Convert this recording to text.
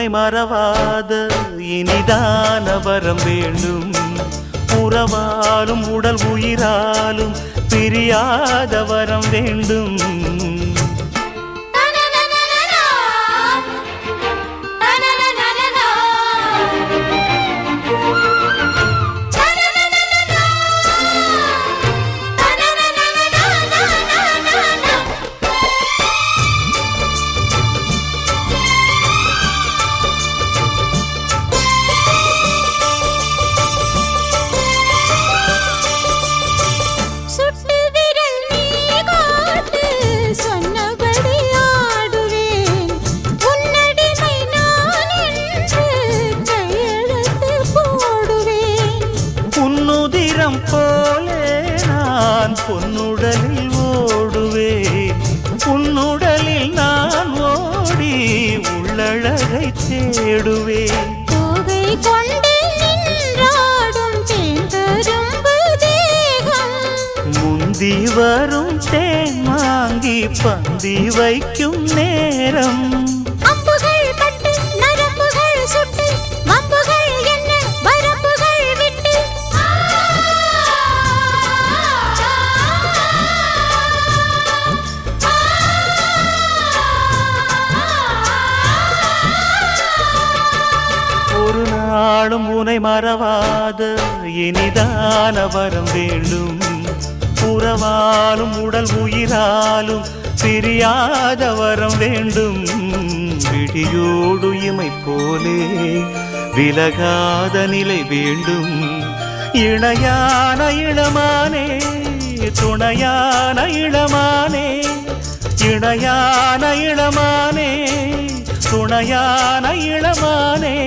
உனை மறவாத இனிதான வரம் வேண்டும். உறவாலும் உடல் உயிராலும் பிரியாத வரம் வேண்டும். போலே நான் பொன்னுடலில் ஓடுவேன். உன்னுடலில் நான் ஓடி உள்ளழகை தேடுவேன். தோகை கொண்டு நின்றாடும் தேந்தரும்பு தேகம், முந்தி வரும் தேன் வாங்கி பந்தி வைக்கும் நேரம். அம்புகள் பட்டு நரம்புகள் சுட்டு வம்புகள் என்ன வரம்புகள் விட்டு ஒரு நாளும் உனை மறவாத இனிதான வரம் வேண்டும். உறவாலும் உடல் உயிராலும் பிரியாத வரம் வேண்டும். விடியோடு இமை போலே விலகாத நிலை வேண்டும். இணையான இளமானே துணையான இளமானே, இணையான இளமானே துணையான இளமானே.